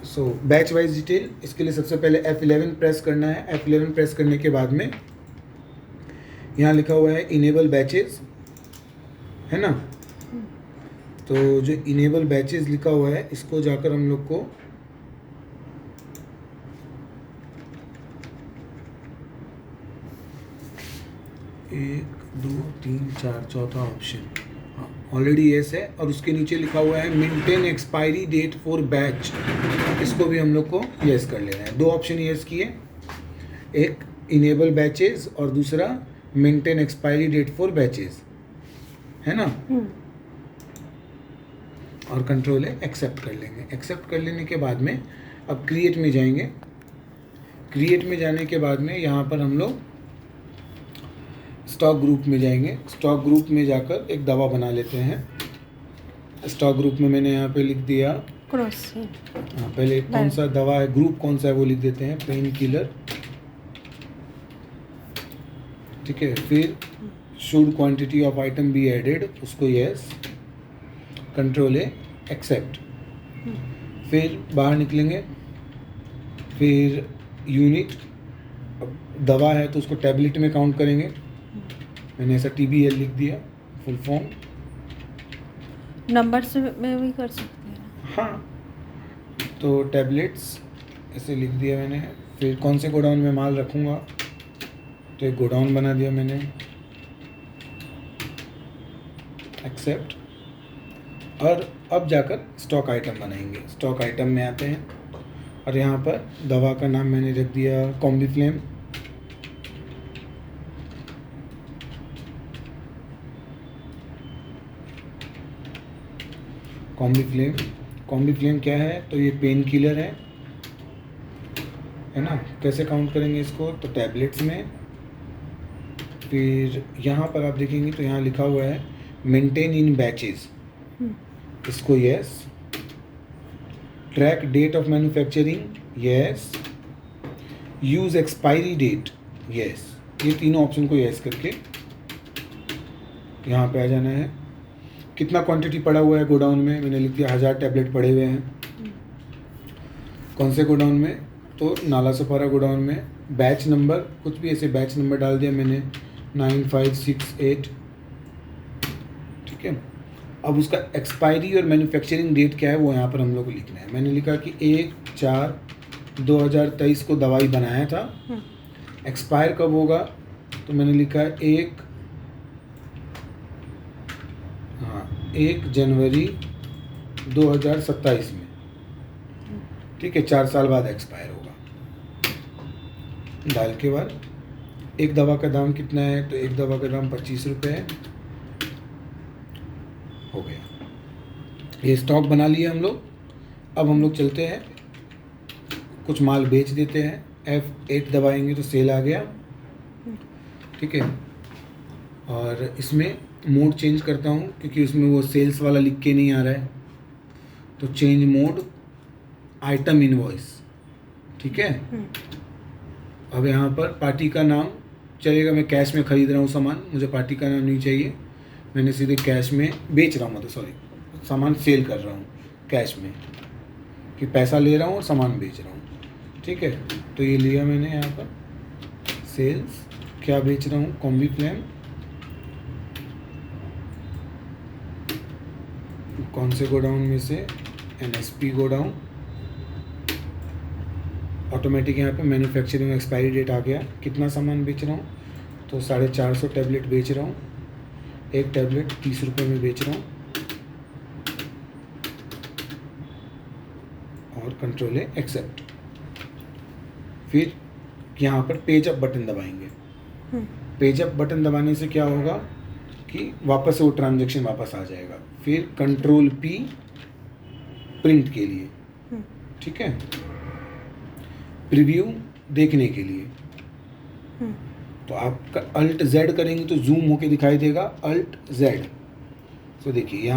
सो batch wise detail, इसके लिए सबसे पहले F11 प्रेस करना है। F11 प्रेस करने के बाद में यहाँ लिखा हुआ है इनेबल बैचेस, है ना। तो जो इनेबल बैचेस लिखा हुआ है इसको जाकर हम लोग को एक दो तीन चार चौथा ऑप्शन ऑलरेडी यस है, और उसके नीचे लिखा हुआ है maintain expiry date for batch, इसको भी हम लोग को यस कर लेना है। दो ऑप्शन यस किए, एक इनेबल बैचेस और दूसरा maintain expiry date for batches, है ना। और कंट्रोल है एक्सेप्ट कर लेंगे। एक्सेप्ट कर लेने के बाद में अब क्रिएट में जाएंगे। क्रिएट में जाने के बाद में यहाँ पर हम लोग स्टॉक ग्रुप में जाएंगे। स्टॉक ग्रुप में जाकर एक दवा बना लेते हैं। स्टॉक ग्रुप में मैंने यहाँ पे लिख दिया क्रॉस। हाँ, पहले कौन सा दवा है, ग्रुप कौन सा है वो लिख देते हैं, पेन किलर, ठीक है। फिर should quantity of item be added, उसको यस, कंट्रोल है एक्सेप्ट। फिर बाहर निकलेंगे, फिर यूनिट, दवा है तो उसको टैबलेट में काउंट करेंगे। मैंने ऐसा TBL लिख दिया, फुल फॉर्म। नंबर से में भी कर सकते हैं। हाँ, तो टैबलेट्स ऐसे लिख दिया मैंने। फिर कौन से गोडाउन में माल रखूँगा, तो एक गोडाउन बना दिया मैंने, एक्सेप्ट। और अब जाकर स्टॉक आइटम बनाएंगे। स्टॉक आइटम में आते हैं और यहाँ पर दवा का नाम मैंने रख दिया कॉम्बीफ्लेम। कॉम्बीफ्लेम क्या है, तो ये पेन किलर है ना। कैसे काउंट करेंगे इसको, तो टैबलेट्स में। फिर यहाँ पर आप देखेंगे तो यहाँ लिखा हुआ है मेंटेन इन बैचेस, इसको yes. Track date of manufacturing yes. Use expiry date yes. ये तीनों ऑप्शन को यस करके यहाँ पे आ जाना है। कितना क्वांटिटी पड़ा हुआ है गोडाउन में, मैंने लिख दिया 1000 टैबलेट पड़े हुए हैं। कौन से गोडाउन में, तो नालासोपारा गोडाउन में। बैच नंबर कुछ भी ऐसे बैच नंबर डाल दिया मैंने 9568, ठीक है। अब उसका एक्सपायरी और मैन्युफैक्चरिंग डेट क्या है वो यहाँ पर हम लोग को लिखना है। मैंने लिखा कि 1/4/2023 को दवाई बनाया था। एक्सपायर कब होगा, तो मैंने लिखा है 1 जनवरी 2027 में, ठीक है। 4 साल बाद एक्सपायर होगा। डाल के बाद एक दवा का दाम कितना है, तो एक दवा का दाम 25 रुपये है। हो गया, ये स्टॉक बना लिया हम लोग। अब हम लोग चलते हैं, कुछ माल बेच देते हैं। F8 दबाएंगे तो सेल आ गया, ठीक है। और इसमें मोड चेंज करता हूँ क्योंकि उसमें वो सेल्स वाला लिख के नहीं आ रहा है, तो चेंज मोड आइटम इनवॉइस, ठीक है। अब यहाँ पर पार्टी का नाम चलेगा, मैं कैश में ख़रीद रहा हूँ सामान, मुझे पार्टी का नाम नहीं चाहिए। मैंने सीधे कैश में बेच रहा हूँ, मतलब सॉरी, सामान सेल कर रहा हूँ कैश में, कि पैसा ले रहा हूँ और सामान बेच रहा हूँ, ठीक है। तो ये लिया मैंने यहाँ पर सेल्स, क्या बेच रहा हूँ, कॉम्बीफ्लेम। कौन से गोडाउन में से, NSP गोडाउन। ऑटोमेटिक यहाँ पे मैन्युफैक्चरिंग एक्सपायरी डेट आ गया। कितना सामान बेच रहा हूँ, तो 450 टैबलेट बेच रहा हूँ। एक टैबलेट 30 रुपये में बेच रहा हूँ, और कंट्रोल है एक्सेप्ट। फिर यहाँ पर पेज अप बटन दबाएंगे। पेज अप बटन दबाने से क्या होगा कि वापस से वो ट्रांजैक्शन वापस आ जाएगा। फिर कंट्रोल P प्रिंट के लिए, ठीक है, प्रीव्यू देखने के लिए। तो आप Alt Z करेंगे तो जूम होके दिखाई देगा, Alt Z। तो देखिए यहाँ